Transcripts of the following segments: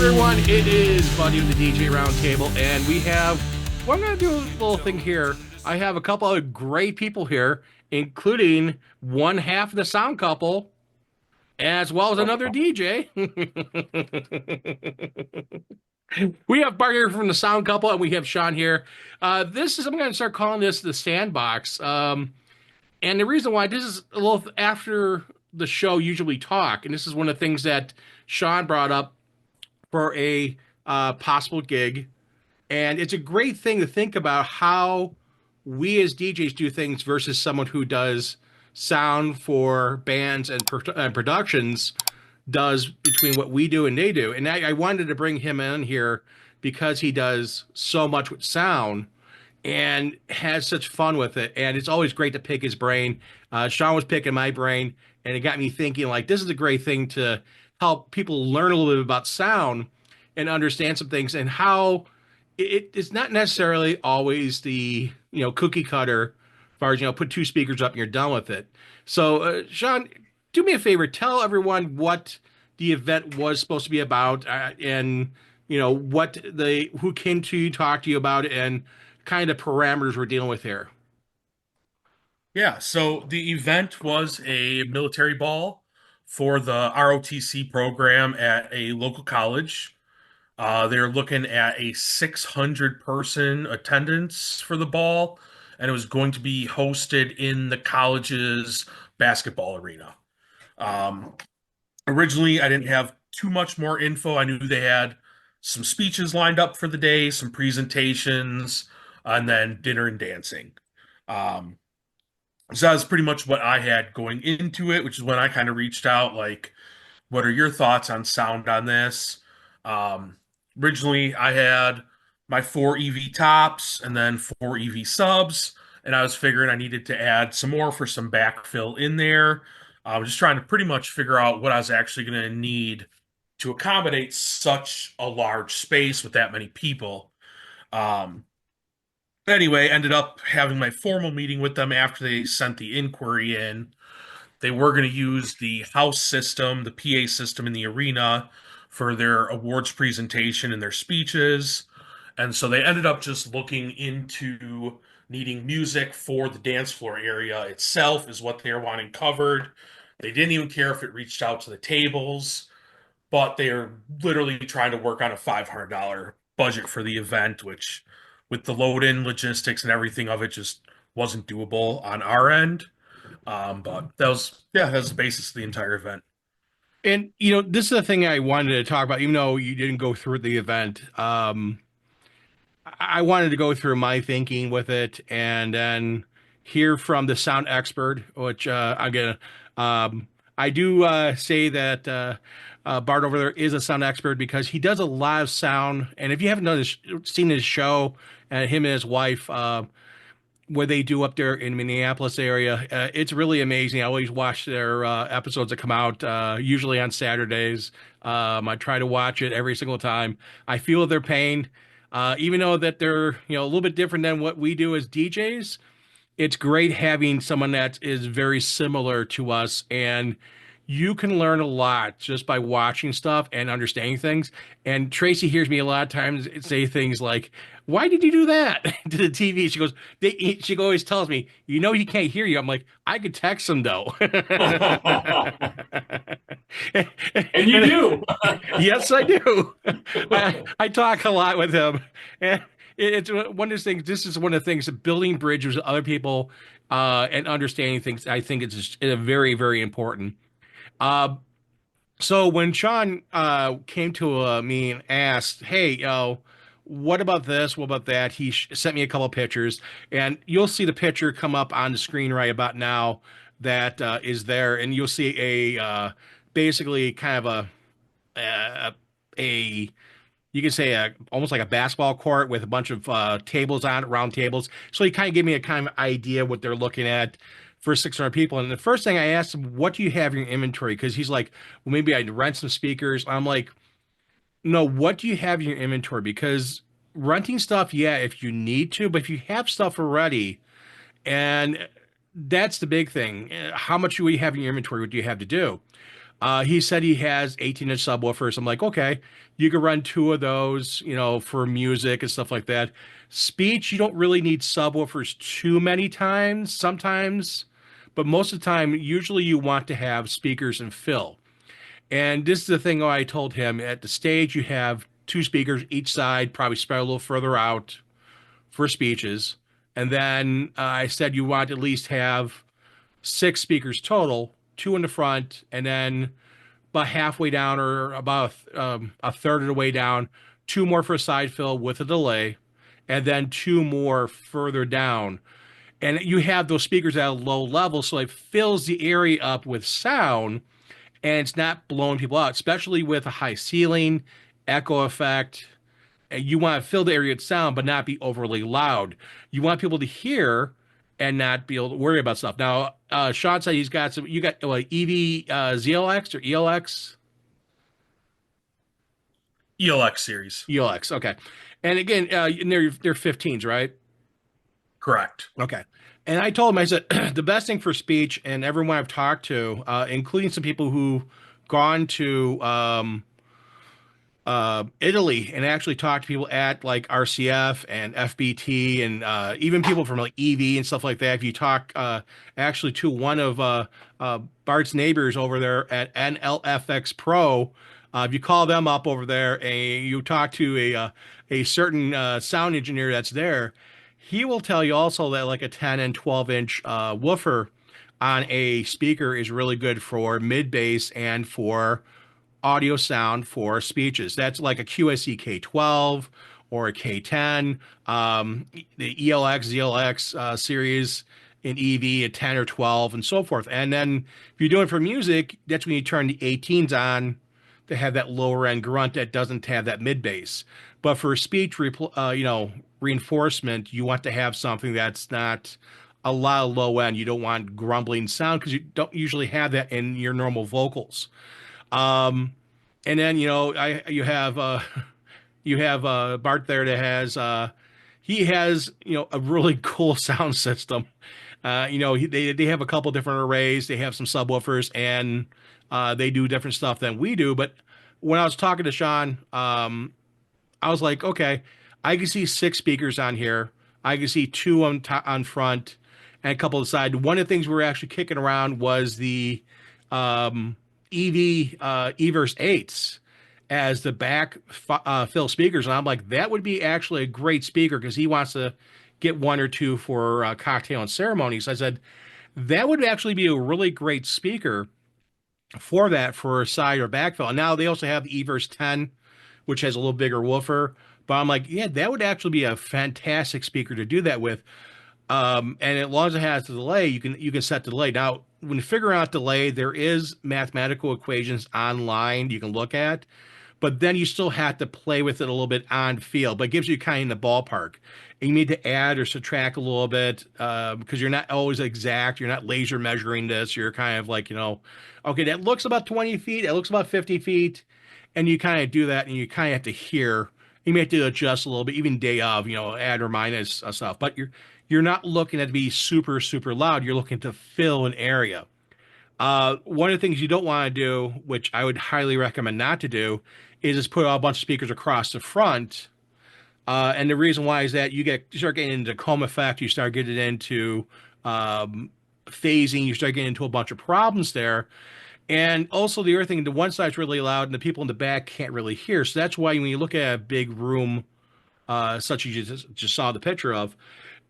everyone? It is Buddy with the DJ Roundtable, and I'm going to do a little thing here. I have a couple of great people here, including one half of the sound couple, as well as another DJ. We have Bart here from the sound couple, and we have Sean here. I'm going to start calling this the sandbox. And the reason why this is a little after the show usually talk, and this is one of the things that Sean brought up for a possible gig. And it's a great thing to think about how we as DJs do things versus someone who does sound for bands and productions does between what we do and they do. And I wanted to bring him in here because he does so much with sound and has such fun with it. And it's always great to pick his brain. Sean was picking my brain, and it got me thinking, like, this is a great thing to help people learn a little bit about sound and understand some things and how it's not necessarily always the, cookie cutter as far as, put two speakers up and you're done with it. So, Sean, do me a favor, tell everyone what the event was supposed to be about, and, who came to you, talk to you about it, and kind of parameters we're dealing with here. Yeah, so the event was a military ball for the ROTC program at a local college. They're looking at a 600 person attendance for the ball, and it was going to be hosted in the college's basketball arena. Um, Originally, I didn't have too much more info. I knew they had some speeches lined up for the day, some presentations, and then dinner and dancing. Um, so that was pretty much what I had going into it, which is when I kind of reached out, like, what are your thoughts on sound on this? Um, Originally, I had my four EV tops and then four EV subs, and I was figuring I needed to add some more for some backfill in there. I was just trying to pretty much figure out what I was actually going to need to accommodate such a large space with that many people. Um, anyway, ended up having my formal meeting with them after they sent the inquiry in. They were going to use the house system, the PA system in the arena for their awards presentation and their speeches. And so they ended up just looking into needing music for the dance floor area itself, is what they're wanting covered. They didn't even care if it reached out to the tables, but they're literally trying to work on a $500 budget for the event, which, with the load in logistics and everything of it, just wasn't doable on our end. But that was the basis of the entire event. And, this is the thing I wanted to talk about, even though you didn't go through the event. I wanted to go through my thinking with it and then hear from the sound expert, which I'm gonna. I do say that Bart over there is a sound expert because he does a lot of sound. And if you haven't seen his show, him and his wife, what they do up there in Minneapolis area, it's really amazing. I always watch their episodes that come out, usually on Saturdays. I try to watch it every single time. I feel their pain. Even though that they're a little bit different than what we do as DJs, it's great having someone that is very similar to us, and you can learn a lot just by watching stuff and understanding things. And Tracy hears me a lot of times say things like, "Why did you do that?" to the TV. She goes, she always tells me, he can't hear you. I'm like, I could text him though. And you do. Yes, I do. I talk a lot with him, and it's one of those things. This is one of the things that building bridges with other people and understanding things. I think it's very, very important. Uh, so when Sean came to me and asked, "Hey, what about this? What about that?" He sent me a couple of pictures, and you'll see the picture come up on the screen right about now that is there, and you'll see basically kind of a you can say almost like a basketball court with a bunch of tables on it, round tables. So he kind of gave me a kind of idea what they're looking at for 600 people. And the first thing I asked him, what do you have in your inventory? Because he's like, well, maybe I'd rent some speakers. I'm like, no, what do you have in your inventory? Because renting stuff, yeah, if you need to, but if you have stuff already, and that's the big thing. How much do you have in your inventory? What do you have to do? He said he has 18-inch subwoofers. I'm like, okay, you could run two of those, for music and stuff like that. Speech, you don't really need subwoofers too many times, sometimes, but most of the time, usually you want to have speakers and fill. And this is the thing I told him at the stage, you have two speakers each side, probably spread a little further out for speeches. And then I said you want to at least have six speakers total, two in the front, and then about halfway down or about a third of the way down, two more for a side fill with a delay, and then two more further down. And you have those speakers at a low level, so it fills the area up with sound and it's not blowing people out, especially with a high ceiling, echo effect. And you want to fill the area with sound, but not be overly loud. You want people to hear and not be able to worry about stuff. Now, Sean said he's got some. You got what, EV ZLX or ELX? ELX series. ELX. Okay. And again, they're 15s, right? Correct. Okay. And I told him, I said, the best thing for speech, and everyone I've talked to, including some people who gone to Italy and actually talk to people at like RCF and FBT and even people from like EV and stuff like that. If you talk actually to one of Bart's neighbors over there at NLFX Pro, if you call them up over there and you talk to a certain sound engineer that's there, he will tell you also that like a 10 and 12-inch woofer on a speaker is really good for mid bass and for audio sound for speeches. That's like a QSE K12 or a K10, the ELX, ZLX series in EV, a 10 or 12, and so forth. And then if you're doing it for music, that's when you turn the 18s on to have that lower end grunt that doesn't have that mid bass. But for speech, reinforcement, you want to have something that's not a lot of low end. You don't want grumbling sound because you don't usually have that in your normal vocals. Um, and then I you have Bart there that has he has a really cool sound system. They have a couple different arrays. They have some subwoofers and they do different stuff than we do. But when I was talking to Sean, I was like, okay, I can see six speakers on here. I can see two on front and a couple on the side. One of the things we were actually kicking around was the EV Everse 8s as the back fill speakers. And I'm like, that would be actually a great speaker because he wants to get one or two for cocktail and ceremonies. I said, that would actually be a really great speaker for that for side or backfill. And now they also have the Everse 10, which has a little bigger woofer. But I'm like, yeah, that would actually be a fantastic speaker to do that with. And as long as it has the delay, you can set the delay. Now, when you figure out delay, there is mathematical equations online you can look at, but then you still have to play with it a little bit on field. But it gives you kind of the ballpark. And you need to add or subtract a little bit because you're not always exact. You're not laser measuring this. You're kind of like, okay, that looks about 20 feet. That looks about 50 feet. And you kind of do that and you kind of have to hear. You may have to adjust a little bit, even day of, add or minus stuff. But you're not looking at to be super, super loud. You're looking to fill an area. One of the things you don't want to do, which I would highly recommend not to do, is just put a bunch of speakers across the front. And the reason why is that you start getting into coma effect, you start getting into phasing, you start getting into a bunch of problems there. And also the other thing, the one side's really loud and the people in the back can't really hear. So that's why when you look at a big room, such as you just saw the picture of,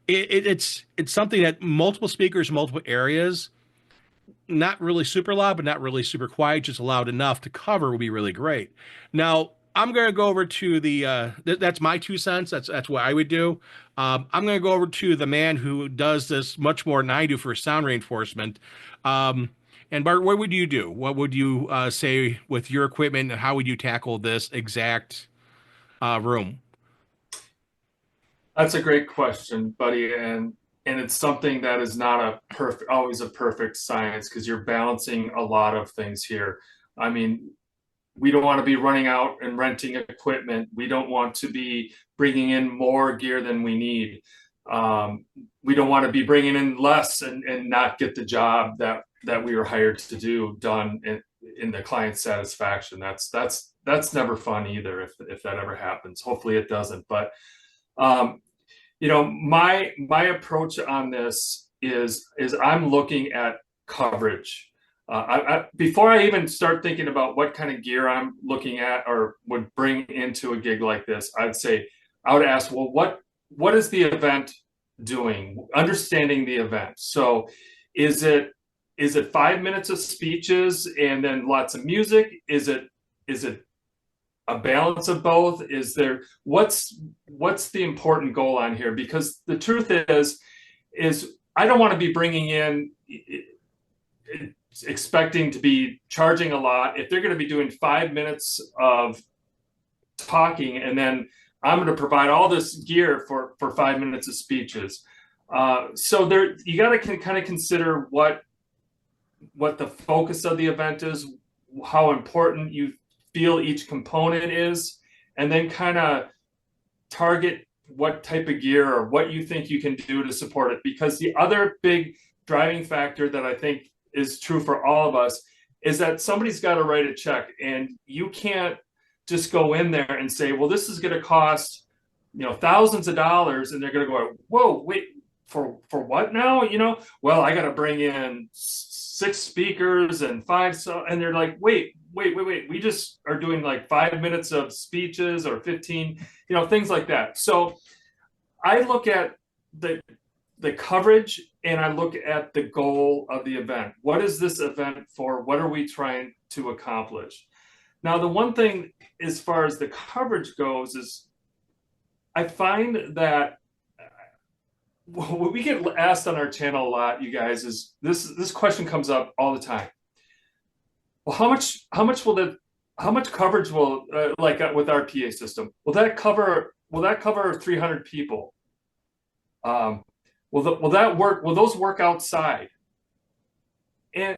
it's something that multiple speakers, multiple areas, not really super loud, but not really super quiet, just loud enough to cover would be really great. Now, I'm going to go over to the that's my 2 cents. That's what I would do. I'm going to go over to the man who does this much more than I do for sound reinforcement. And Bart, what would you do? What would you say with your equipment, and how would you tackle this exact room? That's a great question, buddy, and it's something that is not a perfect always a perfect science because you're balancing a lot of things here. I mean, we don't want to be running out and renting equipment. We don't want to be bringing in more gear than we need. We don't want to be bringing in less and not get the job that we were hired to do done in the client satisfaction. That's never fun either if that ever happens. Hopefully it doesn't. But my approach on this is I'm looking at coverage. Before I even start thinking about what kind of gear I'm looking at or would bring into a gig like this, I would ask, well, what is the event doing? Understanding the event. So, is it 5 minutes of speeches and then lots of music? Is it a balance of both? Is there what's the important goal on here? Because the truth is I don't want to be bringing in expecting to be charging a lot if they're going to be doing 5 minutes of talking and then I'm going to provide all this gear for 5 minutes of speeches. So there you got to kind of consider what the focus of the event is, how important you feel each component is, and then kind of target what type of gear or what you think you can do to support it. Because the other big driving factor that I think is true for all of us is that somebody's got to write a check, and you can't just go in there and say, well, this is going to cost thousands of dollars, and they're going to go, whoa, wait, for what now? Well, I got to bring in 6 speakers and 5, and they're like, wait, we just are doing like 5 minutes of speeches or 15, things like that. So I look at the coverage and I look at the goal of the event. What is this event for? What are we trying to accomplish? Now, the one thing as far as the coverage goes is I find that what we get asked on our channel a lot, you guys, is this question comes up all the time. Well, how much coverage will with our PA system? Will that cover 300 people? Will that work? Will those work outside? And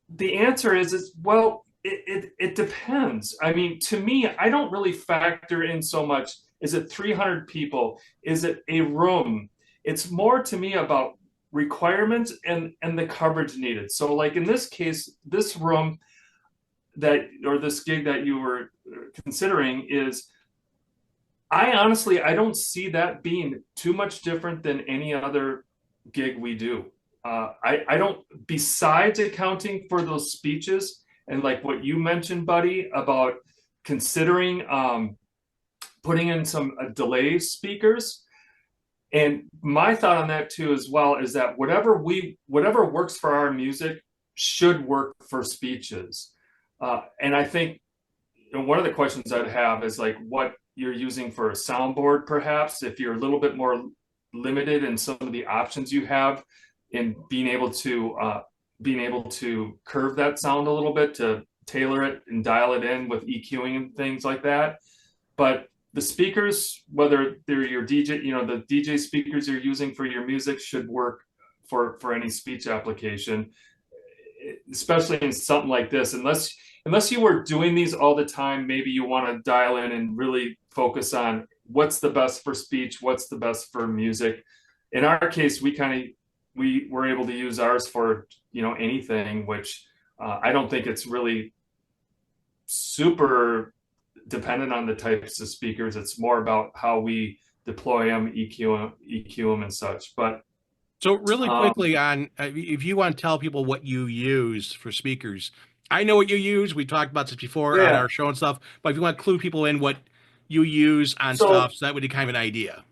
the answer is well, it depends. I mean, to me, I don't really factor in so much. Is it 300 people? Is it a room? It's more to me about requirements and the coverage needed. So like in this case, this room this gig that you were considering is, I don't see that being too much different than any other gig we do. I don't, besides accounting for those speeches and like what you mentioned, buddy, about considering putting in some delay speakers. And my thought on that too, as well, is that whatever works for our music should work for speeches. And I think one of the questions I'd have is like what you're using for a soundboard, perhaps, if you're a little bit more limited in some of the options you have in being able to curve that sound a little bit to tailor it and dial it in with EQing and things like that. But the speakers, whether they're your DJ, the DJ speakers you're using for your music, should work for any speech application, especially in something like this. Unless you were doing these all the time, maybe you want to dial in and really focus on what's the best for speech, what's the best for music. In our case, we were able to use ours for anything, which I don't think it's really super dependent on the types of speakers. It's more about how we deploy them, EQ them, and such. But so really quickly on, if you want to tell people what you use for speakers, I know what you use. We talked about this before on our show and stuff. But if you want to clue people in what you use on stuff, so that would be kind of an idea.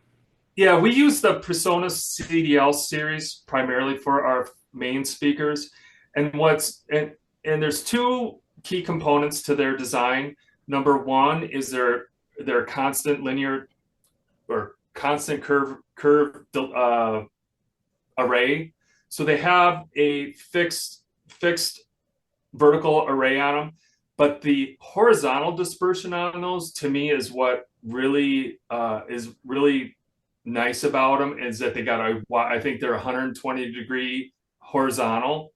Yeah, we use the Persona CDL series primarily for our main speakers, and there's 2 key components to their design. Number one is their constant linear or constant curve array. So they have a fixed vertical array on them, but the horizontal dispersion on those, to me, is what really is really nice about them, is that they got I think they're 120-degree horizontal.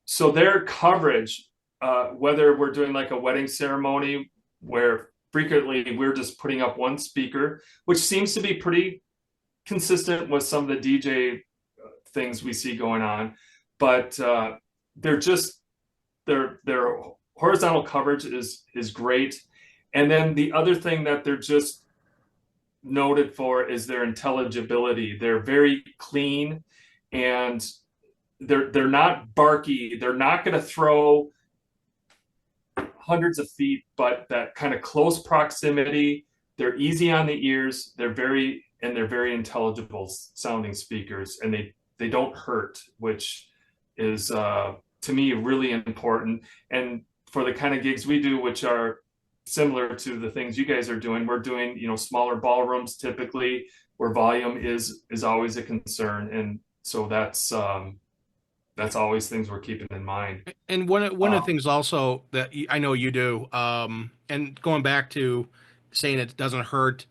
So their coverage, whether we're doing like a wedding ceremony where frequently we're just putting up one speaker, which seems to be pretty consistent with some of the DJ things we see going on, but they're just their horizontal coverage is great. And then the other thing that they're just noted for is their intelligibility. They're very clean, and they're not barky. They're not going to throw hundreds of feet, but that kind of close proximity. They're easy on the ears. They're very intelligible sounding speakers, and they don't hurt, which is to me really important. And for the kind of gigs we do, which are similar to the things you guys are doing, we're doing smaller ballrooms typically, where volume is always a concern, and so that's always things we're keeping in mind. And one of the Um, things also that I know you do, and going back to saying it doesn't hurt,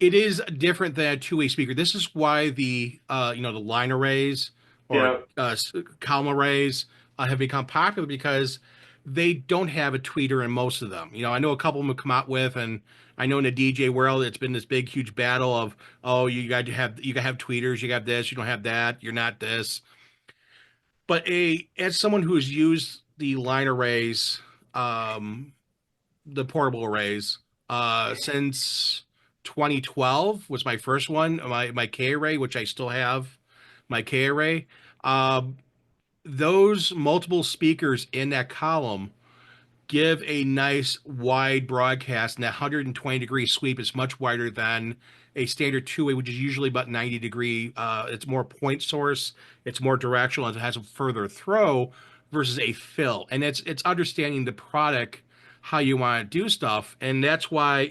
it is different than a two-way speaker. This is why the line arrays or yeah, column arrays have become popular because they don't have a tweeter in most of them. I know a couple of them have come out with, and I know in the DJ world it's been this big huge battle of, oh, you got to have tweeters, you got this, you don't have that, you're not this. But as someone who's used the line arrays, um, the portable arrays, since 2012 was my first one, my K array, which I still have, my K array. Um, those multiple speakers in that column give a nice wide broadcast, and that 120-degree sweep is much wider than a standard two-way, which is usually about 90-degree. It's more point source, it's more directional, and it has a further throw versus a fill. And it's understanding the product, how you want to do stuff, and that's why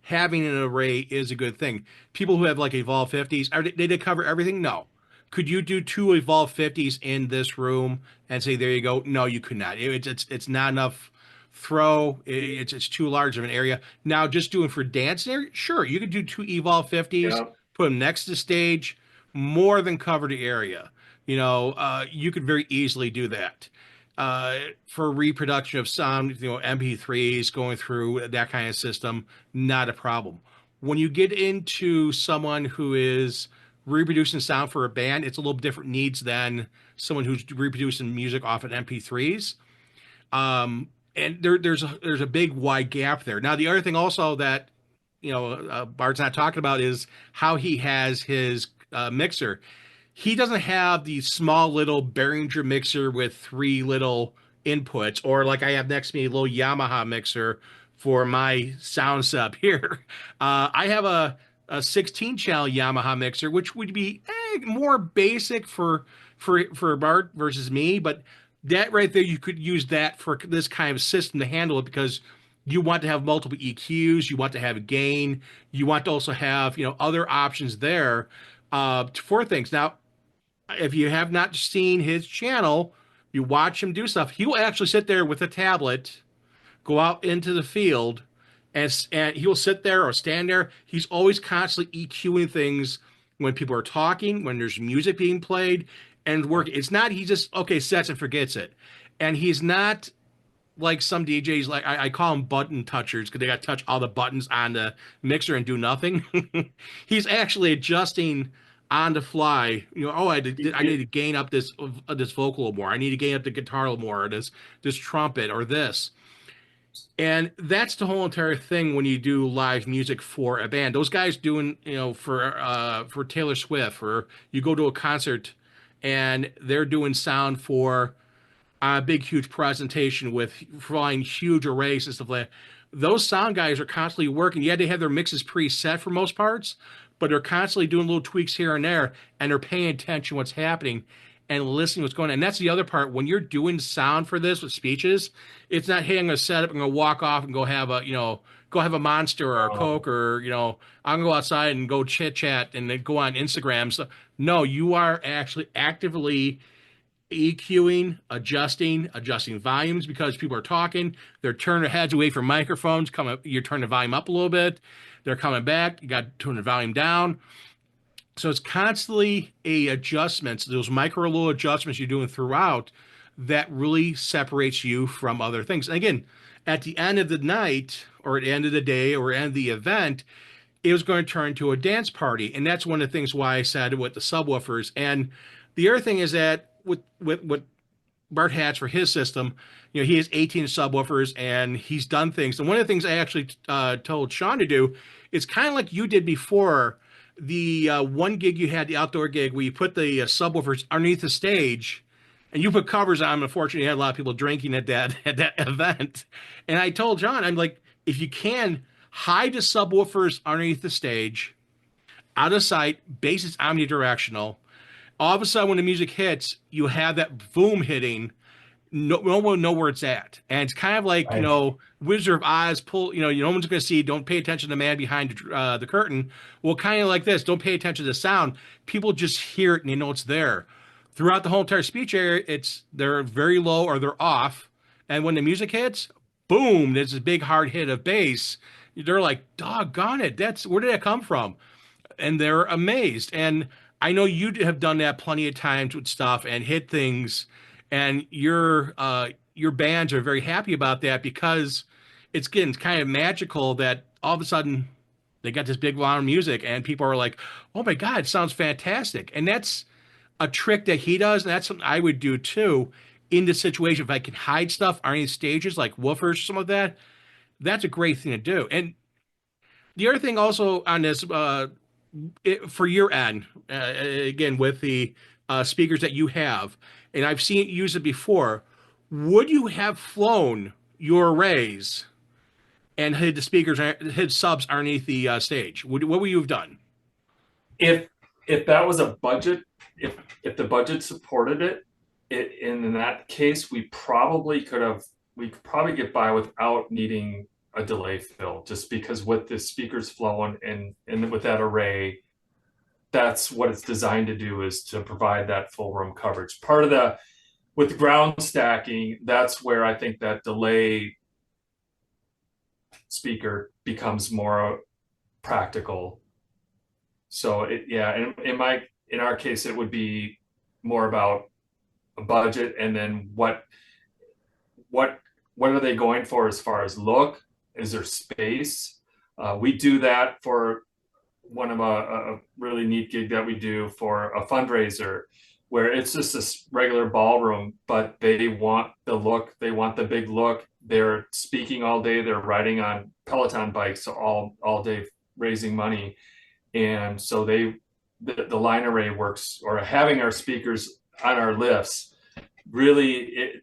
having an array is a good thing. People who have like Evolve 50s, did they cover everything? No. Could you do two Evolve 50s in this room and say, there you go? No, you could not. It's not enough throw. It's too large of an area. Now, just doing for dancing area, sure, you could do two Evolve 50s, yeah, put them next to stage, more than cover the area. You could very easily do that. For reproduction of sound, MP3s going through that kind of system, not a problem. When you get into someone who is reproducing sound for a band, it's a little different needs than someone who's reproducing music off of MP3s. And there's a big wide gap there. Now, the other thing also that Bart's not talking about is how he has his mixer. He doesn't have the small little Behringer mixer with three little inputs, or like I have next to me a little Yamaha mixer for my sound sub here. I have a 16 channel Yamaha mixer, which would be more basic for Bart versus me, but that right there, you could use that for this kind of system to handle it because you want to have multiple EQs, you want to have a gain, you want to also have other options there for things. Now, if you have not seen his channel, you watch him do stuff. He will actually sit there with a tablet, go out into the field, and he will sit there or stand there. He's always constantly EQing things when people are talking, when there's music being played, and work. It's not he just sets and forgets it, and he's not like some DJs, like I call them button touchers because they got to touch all the buttons on the mixer and do nothing. He's actually adjusting on the fly. I need to gain up this vocal a little more. I need to gain up the guitar a little more, or this trumpet, or this. And that's the whole entire thing when you do live music for a band. Those guys doing, for Taylor Swift, or you go to a concert and they're doing sound for a big, huge presentation with flying huge arrays and stuff like that. Those sound guys are constantly working. Yeah, they have their mixes preset for most parts, but they're constantly doing little tweaks here and there, and they're paying attention to what's happening and listening to what's going on. And that's the other part. When you're doing sound for this with speeches, it's not, hey, I'm going to set up and go walk off and go have a Monster or a Coke, or I'm going to go outside and go chit chat and then go on Instagram. So no, you are actually actively EQing, adjusting volumes because people are talking. They're turning their heads away from microphones. You're turning the volume up a little bit. They're coming back. You got to turn the volume down. So it's constantly adjustments, those micro little adjustments you're doing throughout that really separates you from other things. And again, at the end of the night or at the end of the day or end of the event, it was going to turn into a dance party. And that's one of the things why I said with the subwoofers. And the other thing is that with what Bart has for his system, he has 18 subwoofers and he's done things. And one of the things I actually told Sean to do is kind of like you did before the one gig you had, the outdoor gig, where you put the subwoofers underneath the stage and you put covers on them. Unfortunately, you had a lot of people drinking at that event. And I told John, I'm like, if you can hide the subwoofers underneath the stage, out of sight, bass is omnidirectional. All of a sudden, when the music hits, you have that boom hitting. No one will know where it's at, and it's kind of like Right. Wizard of Oz. Pull, no one's going to see. Don't pay attention to the man behind the curtain. Well, kind of like this. Don't pay attention to the sound. People just hear it and they know it's there. Throughout the whole entire speech area, they're very low or they're off, and when the music hits, boom! There's a big hard hit of bass. They're like, "Doggone it! Where did that come from?" And they're amazed. And I know you have done that plenty of times with stuff and hit things, and your bands are very happy about that because it's kind of magical that all of a sudden they got this big round of music and people are like, "Oh my God, it sounds fantastic!" And that's a trick that he does, and that's something I would do too in this situation. If I can hide stuff on any stages like woofers, some of that, that's a great thing to do. And the other thing also on this for your end, again with the speakers that you have, and I've seen it use it before. Would you have flown your arrays and hid the speakers, hid subs underneath the stage? What would you have done? If that was a budget, if the budget supported it, in that case, we could probably get by without needing a delay fill, just because with the speakers flowing and with that array, that's what it's designed to do, is to provide that full room coverage. Part of the with ground stacking, that's where I think that delay speaker becomes more practical. So in our case, it would be more about a budget, and then what are they going for as far as look? Is there space? We do that for one of a really neat gig that we do for a fundraiser, where it's just this regular ballroom, but they want the look, they want the big look. They're speaking all day, they're riding on Peloton bikes all day, raising money. And so the line array works, or having our speakers on our lifts, really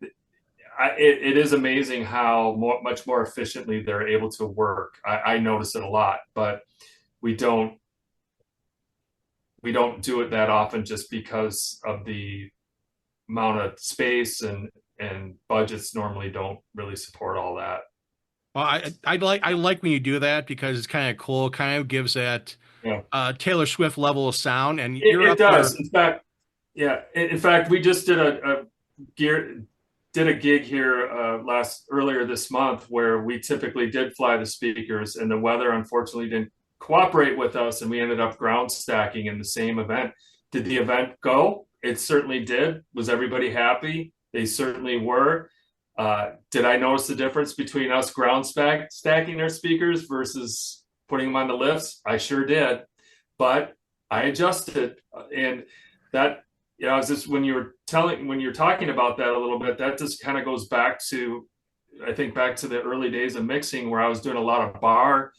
it is amazing how much more efficiently they're able to work. I notice it a lot, but we don't do it that often, just because of the amount of space, and budgets normally don't really support all that. Well, I like when you do that because it's kind of cool. Kind of gives that Yeah, Taylor Swift level of sound, and you're it up there. does. In fact, yeah. In fact, we just did a gig here earlier this month, where we typically did fly the speakers, and the weather unfortunately didn't cooperate with us, and we ended up ground stacking in the same event. Did the event go? It certainly did. Was everybody happy? They certainly were. Did I notice the difference between us ground stacking our speakers versus putting them on the lifts? I sure did, but I adjusted, and that, it's just when you're talking about that a little bit, that just kind of goes back to, I think, back to the early days of mixing, where I was doing a lot of bar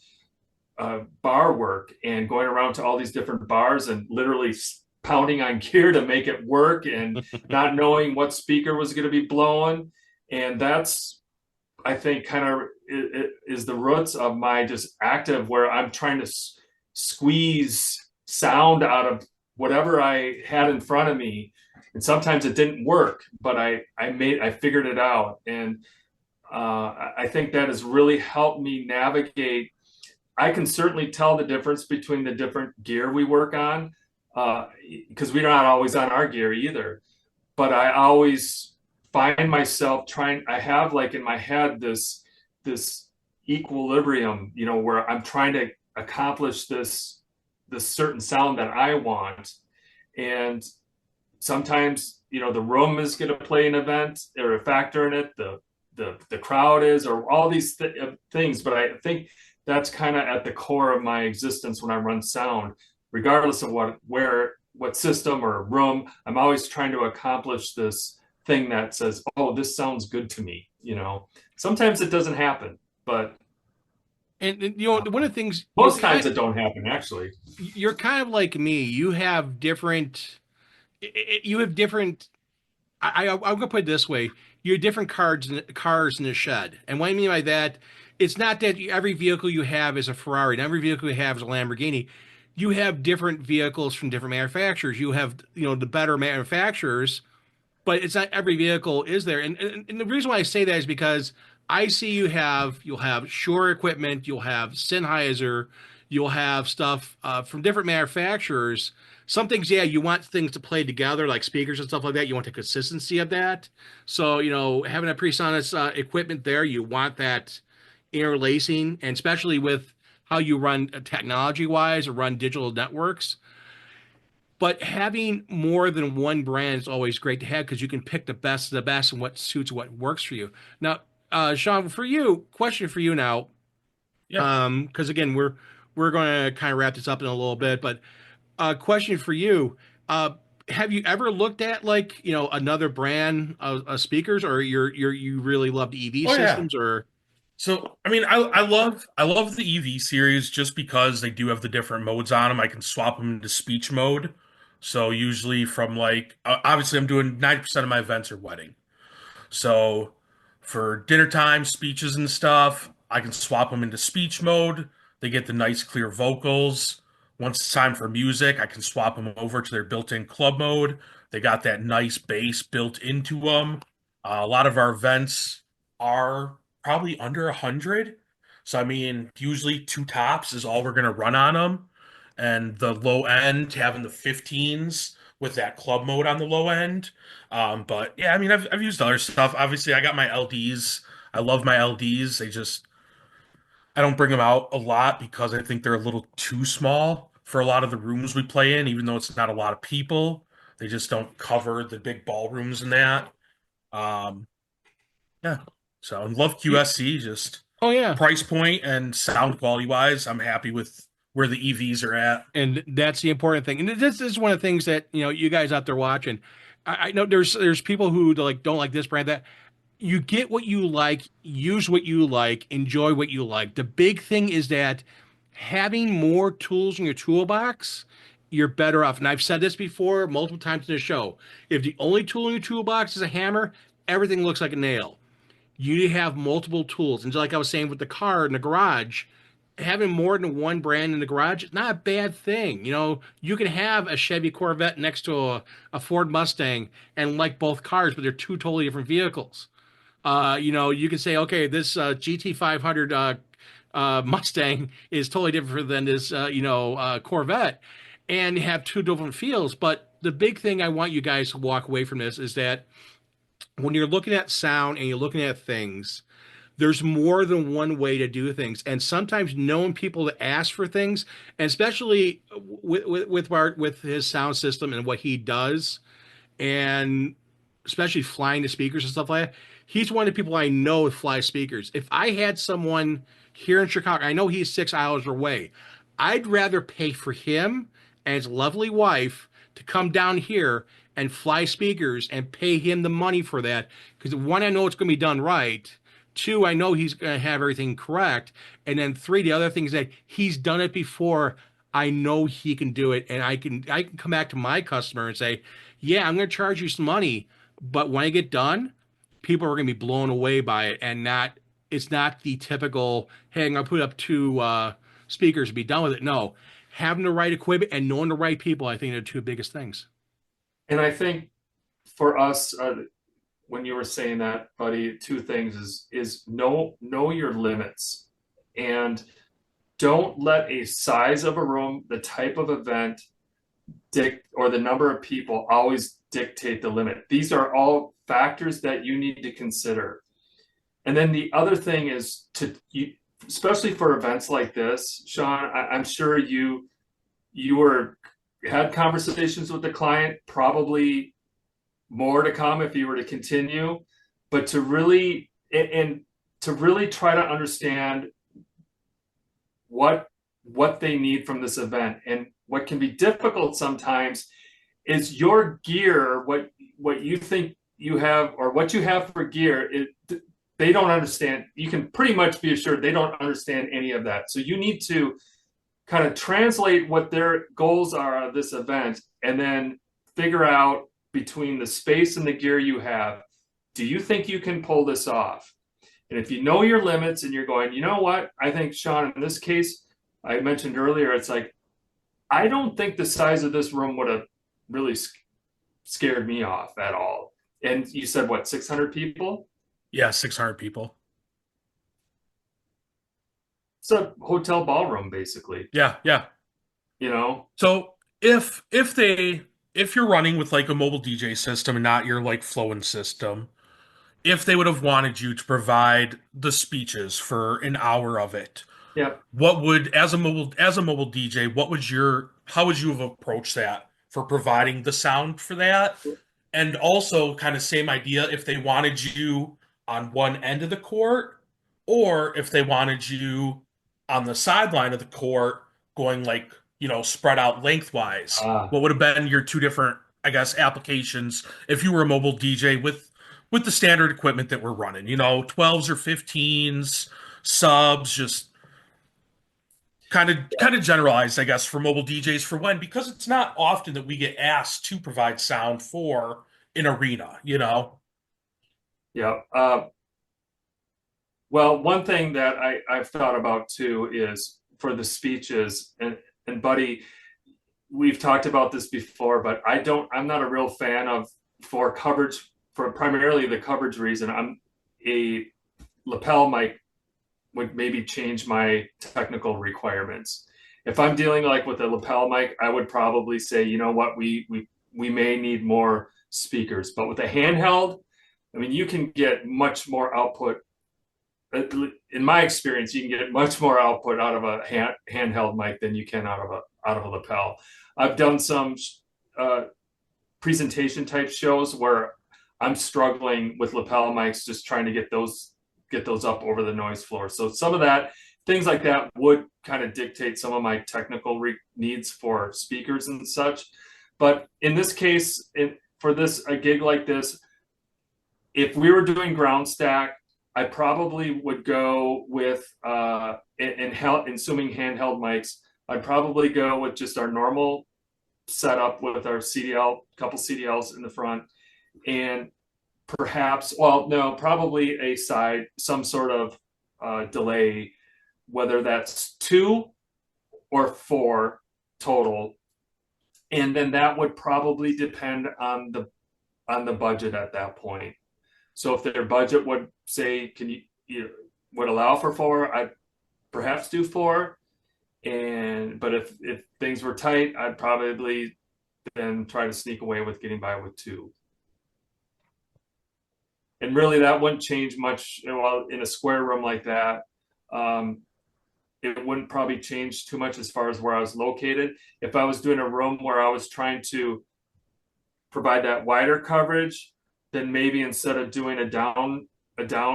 work and going around to all these different bars and literally pounding on gear to make it work, and not knowing what speaker was going to be blowing. And that's, I think, kind of it is the roots of my just active, where I'm trying to squeeze sound out of whatever I had in front of me. And sometimes it didn't work, but I figured it out. And I think that has really helped me navigate. I can certainly tell the difference between the different gear we work on, because we're not always on our gear either. But I always find myself I have, like, in my head this equilibrium, where I'm trying to accomplish this certain sound that I want. And sometimes, the room is going to play an event or a factor in it, the crowd is, or all these things. But I think that's kind of at the core of my existence when I run sound, regardless of what system or room. I'm always trying to accomplish this thing that says, "Oh, this sounds good to me." Sometimes it doesn't happen, but And you know, one of the things, most times it don't happen actually. you're kind of like me. You have different. You have different. I'm gonna put it this way: you have different cars in the shed, and what I mean by that, it's not that every vehicle you have is a Ferrari, and every vehicle you have is a Lamborghini. You have different vehicles from different manufacturers. You have, the better manufacturers, but it's not every vehicle is there. And the reason why I say that is because I see you'll have Shure equipment, you'll have Sennheiser, you'll have stuff from different manufacturers. Some things, yeah, you want things to play together, like speakers and stuff like that. You want the consistency of that. So, having a PreSonus equipment there, you want that interlacing, and especially with how you run technology wise or run digital networks. But having more than one brand is always great to have because you can pick the best of the best and what suits what works for you. Now, Sean, for you, question for you now, Yeah. because again, we're going to kind of wrap this up in a little bit, but question for you, uh, have you ever looked at like another brand of speakers, or you really love the EV Oh yeah. systems, or So, I mean, I love the EV series just because they do have the different modes on them. I can swap them into speech mode. So usually from like obviously I'm doing 90% of my events are wedding. So for dinner time speeches and stuff, I can swap them into speech mode. They get the nice clear vocals. Once it's time for music, I can swap them over to their built-in club mode. They got that nice bass built into them. A lot of our events are probably under 100. So I mean, usually two tops is all we're gonna run on them. And the low end having the 15s with that club mode on the low end. But yeah, I mean, I've used other stuff. Obviously, I got my LDs. I love my LDs. I don't bring them out a lot because I think they're a little too small for a lot of the rooms we play in, even though it's not a lot of people. They just don't cover the big ballrooms and that. Um, yeah. So, and love you, QSC, just oh yeah. price point and sound quality wise, I'm happy with where the EVs are at. And that's the important thing. And this is one of the things that you guys out there watching. I know there's people who like don't like this brand, that you get what you like, use what you like, enjoy what you like. The big thing is that having more tools in your toolbox, you're better off. And I've said this before multiple times in the show. If the only tool in your toolbox is a hammer, everything looks like a nail. You need to have multiple tools. And just like I was saying with the car in the garage, having more than one brand in the garage is not a bad thing. You can have a Chevy Corvette next to a Ford Mustang and like both cars, but they're two totally different vehicles. You can say, okay, this GT500 Mustang is totally different than this, Corvette, and have two different feels. But the big thing I want you guys to walk away from this is that when you're looking at sound and you're looking at things, there's more than one way to do things, and sometimes knowing people to ask for things, and especially with his sound system and what he does, and especially flying the speakers and stuff like that. He's one of the people I know with fly speakers. If I had someone here in Chicago, I know he's 6 hours away. I'd rather pay for him and his lovely wife to come down here and fly speakers and pay him the money for that. Because one, I know it's going to be done right. Two, I know he's going to have everything correct. And then three, the other thing is that he's done it before. I know he can do it, and I can come back to my customer and say, yeah, I'm going to charge you some money, but when I get done, people are going to be blown away by it, and not it's not the typical, hey, I'm going to put up two speakers and be done with it. No, having the right equipment and knowing the right people, I think, are the two biggest things. And I think for us, when you were saying that, buddy, two things is know your limits, and don't let a size of a room, the type of event, or the number of people always dictate the limit. These are all factors that you need to consider. And then the other thing is especially for events like this, Sean, I'm sure you had conversations with the client, probably more to come if you were to continue, but to really try to understand what they need from this event. And what can be difficult sometimes is your gear, what you think you have or what you have for gear, they don't understand. You can pretty much be assured they don't understand any of that. So you need to kind of translate what their goals are of this event and then figure out between the space and the gear you have, do you think you can pull this off? And if you know your limits and you're going, you know what, I think, Sean, in this case, I mentioned earlier, it's like, I don't think the size of this room would have really scared me off at all. And you said, what, 600 people? Yeah, 600 people. It's a hotel ballroom, basically, Yeah, yeah. you know? So if you're running with like a mobile DJ system and not your like flowing system, if they would have wanted you to provide the speeches for an hour of it, Yep. what would as a mobile DJ, what would your how would you have approached that for providing the sound for that? And also kind of same idea if they wanted you on one end of the court or if they wanted you on the sideline of the court going like, spread out lengthwise. Ah, What would have been your two different, I guess, applications if you were a mobile DJ with the standard equipment that we're running, 12s or 15s, subs, just kind of generalized, I guess, for mobile DJs for when because it's not often that we get asked to provide sound for an arena. yeah. Well, one thing that I've thought about too is for the speeches, and Buddy, we've talked about this before, but I'm not a real fan of for coverage for primarily the coverage reason. I'm a lapel mic would maybe change my technical requirements. If I'm dealing like with a lapel mic, I would probably say, you know what, we may need more speakers. But with a handheld, I mean, you can get much more output. In my experience, you can get much more output out of a handheld mic than you can out of a lapel. I've done some uh, presentation type shows where I'm struggling with lapel mics, just trying to get those up over the noise floor. So some of that, things like that, would kind of dictate some of my technical needs for speakers and such. But in this case, for a gig like this, if we were doing ground stack, I probably would go with assuming handheld mics. I'd probably go with just our normal setup with our CDL, couple CDLs in the front, and perhaps, well, no, probably some sort of delay, whether that's 2 or 4 total, and then that would probably depend on the budget at that point. So if their budget would say, you would allow for 4, I'd perhaps do 4. But if things were tight, I'd probably then try to sneak away with getting by with 2. And really, that wouldn't change much. Well, in a square room like that, it wouldn't probably change too much as far as where I was located. If I was doing a room where I was trying to provide that wider coverage, then maybe instead of doing a down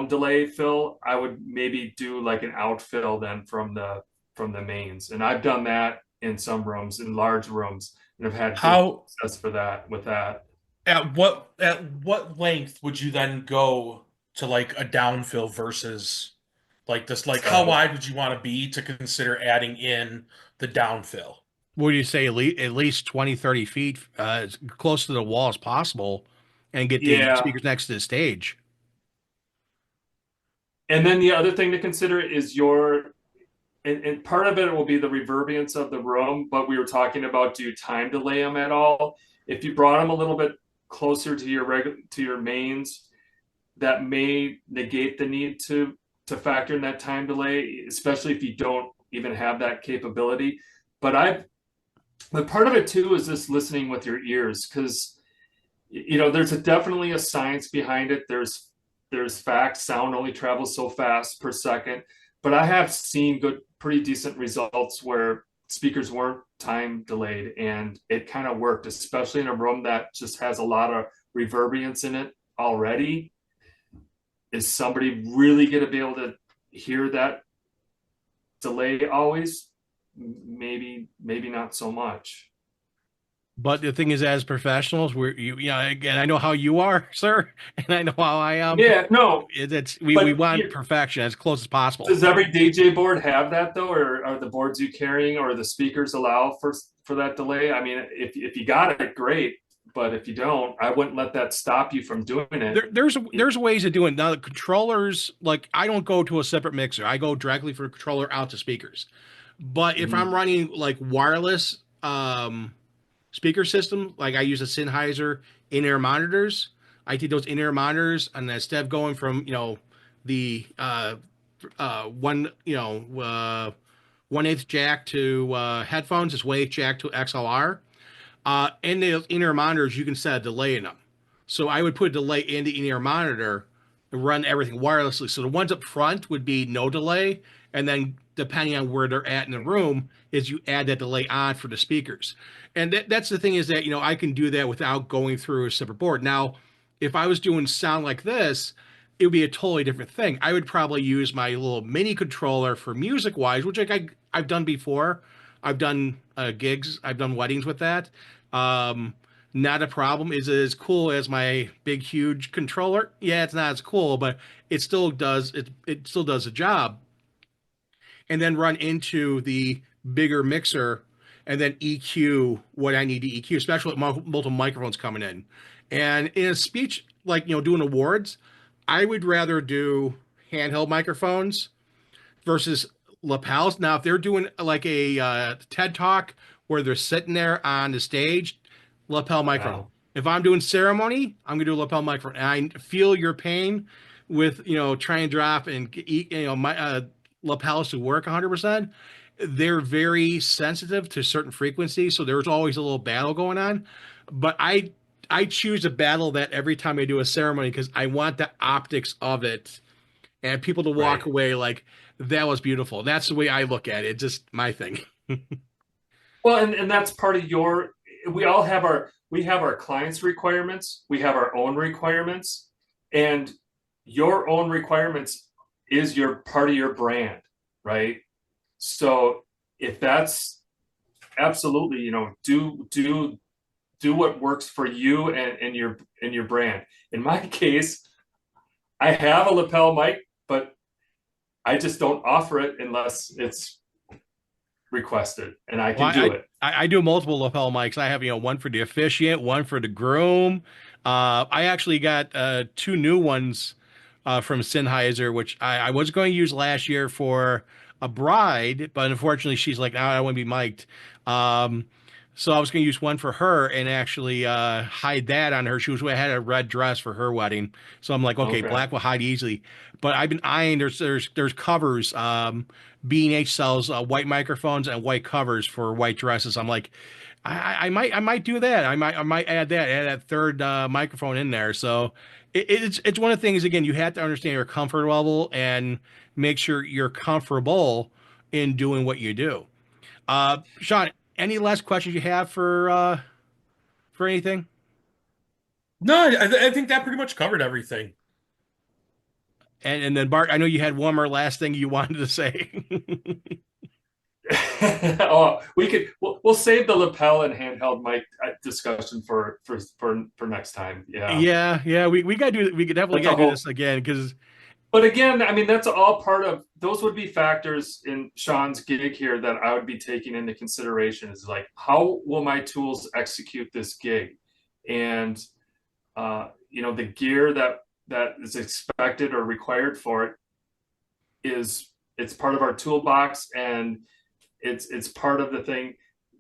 delay fill, I would maybe do like an out fill then from the mains. And I've done that in some rooms, in large rooms, and have had good How success for that with that. at what length would you then go to like a downfill versus like this? Like how So wide would you want to be to consider adding in the downfill? Would you say at least 20, 30 feet as close to the wall as possible and get the yeah. speakers next to the stage? And then the other thing to consider is and part of it will be the reverberance of the room, but we were talking about, do you time delay them at all? If you brought them a little bit closer to your mains, that may negate the need to factor in that time delay, especially if you don't even have that capability. But part of it too is just listening with your ears, because there's definitely a science behind it. There's facts. Sound only travels so fast per second, but I have seen pretty decent results where speakers weren't time delayed and it kind of worked, especially in a room that just has a lot of reverberance in it already. Is somebody really going to be able to hear that delay always? Maybe not so much. But the thing is, as professionals, again, I know how you are, sir, and I know how I am. Yeah, no, We but want perfection as close as possible. does every DJ board have that though, or are the boards you carrying or the speakers allow for that delay? I mean, if you got it, great. But if you don't, I wouldn't let that stop you from doing it. There's ways of doing it. Now the controllers, like I don't go to a separate mixer. I go directly from the controller out to speakers. But if I'm Mhm. running like wireless speaker system, like I use a Sennheiser in-ear monitors, I take those in-ear monitors and instead of going from the one 1/8 jack to headphones, it's 1/8 jack to XLR. In the in-ear monitors, you can set a delay in them. So I would put a delay in the in-ear monitor and run everything wirelessly. So the ones up front would be no delay, and then depending on where they're at in the room, is you add that delay on for the speakers. And that's the thing is that I can do that without going through a separate board. Now, if I was doing sound like this, it would be a totally different thing. I would probably use my little mini controller for music wise, which I've done before. I've done gigs, I've done weddings with that. Um, Not a problem. Is it as cool as my big, huge controller? Yeah, it's not as cool, but it still does the job. And then run into the bigger mixer and then EQ what I need to EQ, especially with multiple microphones coming in. And in a speech, like doing awards, I would rather do handheld microphones versus lapels. Now, if they're doing like a TED talk where they're sitting there on the stage, lapel microphone. Wow. If I'm doing ceremony, I'm gonna do a lapel microphone. And I feel your pain with trying to drop and my lapels to work 100%. They're very sensitive to certain frequencies, so there's always a little battle going on. But I choose to battle that every time I do a ceremony because I want the optics of it and people to walk Right. away like that was beautiful. That's the way I look at it. It's just my thing. Well, and that's part of your. We have our clients' requirements. We have our own requirements, and your own requirements is your part of your brand, right? So if that's absolutely, do what works for you and your brand. In my case, I have a lapel mic, but I just don't offer it unless it's requested, and I Well, can do it. I do multiple lapel mics. I have one for the officiant, one for the groom. I actually got two new ones from Sennheiser, which I was going to use last year for a bride, but unfortunately she's like, "No, I want to be mic'd." So I was going to use one for her and actually hide that on her. I had a red dress for her wedding, so I'm like, okay, Okay. black will hide easily. But I've been eyeing. There's covers. B&H sells white microphones and white covers for white dresses. I'm like, I might do that. I might add that third microphone in there. So it's one of the things. Again, you have to understand your comfort level and make sure you're comfortable in doing what you do. Sean, any last questions you have for anything? No, I think that pretty much covered everything. And then Bart, I know you had one more last thing you wanted to say. Oh, we'll save the lapel and handheld mic discussion for next time. Yeah, Yeah, we gotta do. We could definitely that's a gotta do whole. this again because But again, I mean, that's all part of. Those would be factors in Sean's gig here that I would be taking into consideration. Is like, how will my tools execute this gig, and the gear that is expected or required for it it's part of our toolbox, and it's part of the thing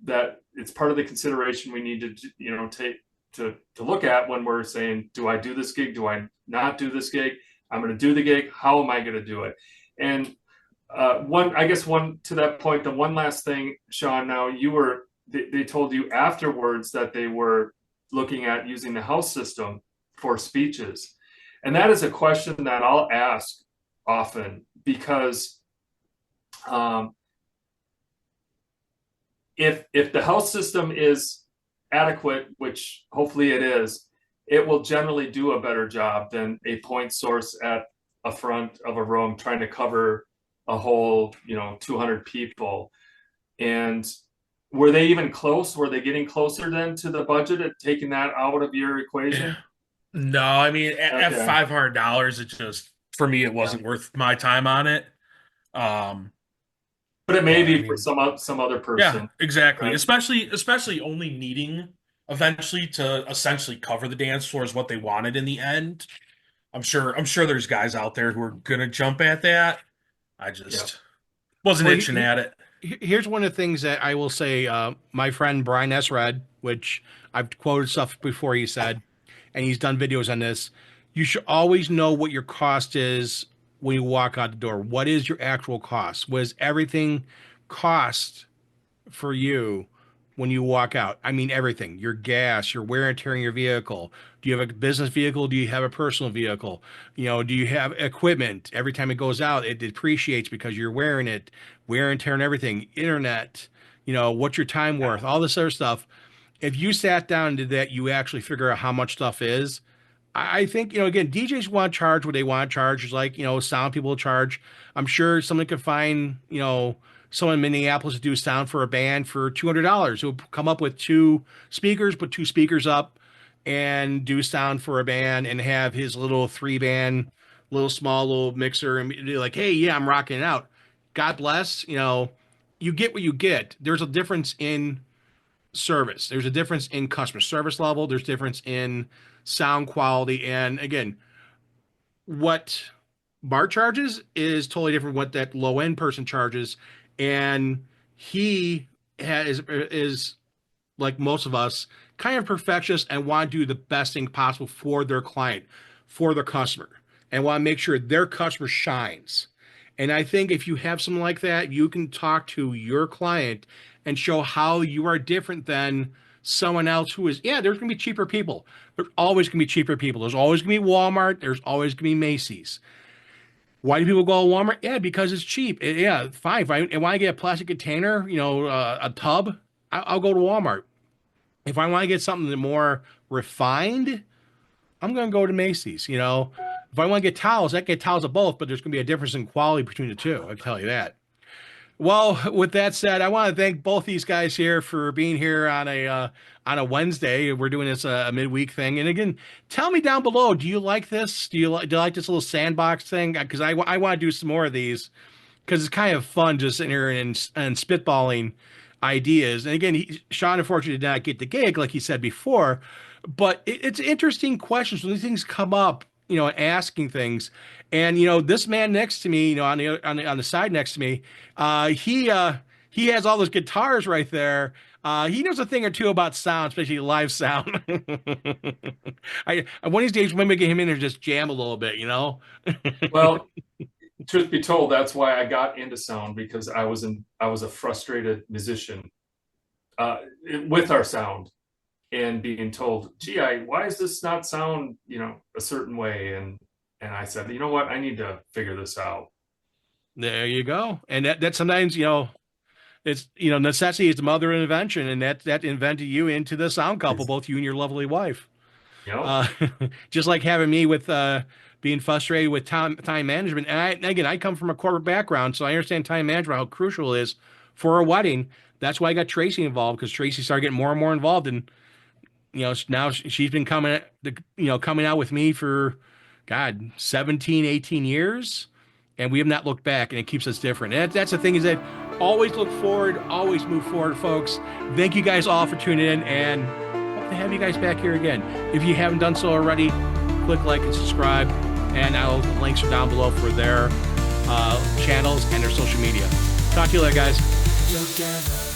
that it's part of the consideration we need to take to look at when we're saying, do I do this gig, do I not do this gig, I'm going to do the gig, how am I going to do it? And one to that point, the one last thing, Sean, now they told you afterwards that they were looking at using the house system for speeches, and that is a question that I'll ask often because if the health system is adequate, which hopefully it is, it will generally do a better job than a point source at a front of a room trying to cover a whole, 200 people. And were they even close? Were they getting closer then to the budget at taking that out of your equation? No, I mean at Okay. $500, it just for me it Yeah. wasn't worth my time on it. Um, But it may but I be for mean, some other yeah, person, exactly. right? Especially only needing eventually to essentially cover the dance floor is what they wanted in the end. I'm sure there's guys out there who are gonna jump at that. I Yeah. just wasn't Well, itching at it. here's one of the things that I will say. My friend Brian Esred, which I've quoted stuff before, he said, and he's done videos on this. You should always know what your cost is when you walk out the door. What is your actual cost? What does everything cost for you when you walk out? I mean, everything, your gas, your wear and tear in your vehicle. Do you have a business vehicle? Do you have a personal vehicle? Do you have equipment? Every time it goes out, it depreciates because you're wearing it, wear and tear and everything, internet, what's your time Yeah. worth, all this other stuff. If you sat down and did that, you actually figure out how much stuff is. I think, again, DJs want to charge what they want to charge. It's like, sound people charge. I'm sure someone could find, someone in Minneapolis to do sound for a band for $200 who'll come up with two speakers, put two speakers up and do sound for a band and have his little three band, little small little mixer and be like, hey, yeah, I'm rocking it out. God bless, you get what you get. There's a difference in service. There's a difference in customer service level. There's difference in sound quality. And again, what Bart charges is totally different what that low end person charges. And he is like most of us, kind of perfectionist and want to do the best thing possible for their client, for their customer, and want to make sure their customer shines. And I think if you have something like that, you can talk to your client and show how you are different than someone else who is, yeah, there's going to be cheaper people. There's always going to be cheaper people. There's always going to be Walmart. There's always going to be Macy's. Why do people go to Walmart? Yeah, because it's cheap. Yeah, fine. If I want to get a plastic container, a tub, I'll go to Walmart. If I want to get something more refined, I'm going to go to Macy's. If I want to get towels, I can get towels of both, but there's going to be a difference in quality between the two. I can tell you that. Well, with that said, I want to thank both these guys here for being here on a Wednesday. We're doing this a midweek thing, and again, tell me down below. Do you like this? Do you like this little sandbox thing? Because I want to do some more of these because it's kind of fun just sitting here and spitballing ideas. And again, Sean unfortunately did not get the gig, like he said before, but it's interesting questions when these things come up. Asking things, and this man next to me, on the side next to me, he has all those guitars right there. He knows a thing or two about sound, especially live sound. One of these days, maybe get him in there and just jam a little bit. Well, truth be told, that's why I got into sound, because I was a frustrated musician uh, with our sound, and being told, gee, why does this not sound, a certain way? And I said, you know what? I need to figure this out. There you go. And that sometimes, it's necessity is the mother of invention, and that invented you into the sound couple, both you and your lovely wife. You know? Uh, just like having me with being frustrated with time management. And again, I come from a corporate background, so I understand time management, how crucial it is for a wedding. That's why I got Tracy involved, because Tracy started getting more and more involved. And, now she's been coming out with me for, God, 17, 18 years. And we have not looked back, and it keeps us different. And that's the thing, is that always look forward, always move forward, folks. Thank you guys all for tuning in, and hope to have you guys back here again. If you haven't done so already, click like and subscribe, and the links are down below for their channels and their social media. Talk to you later, guys.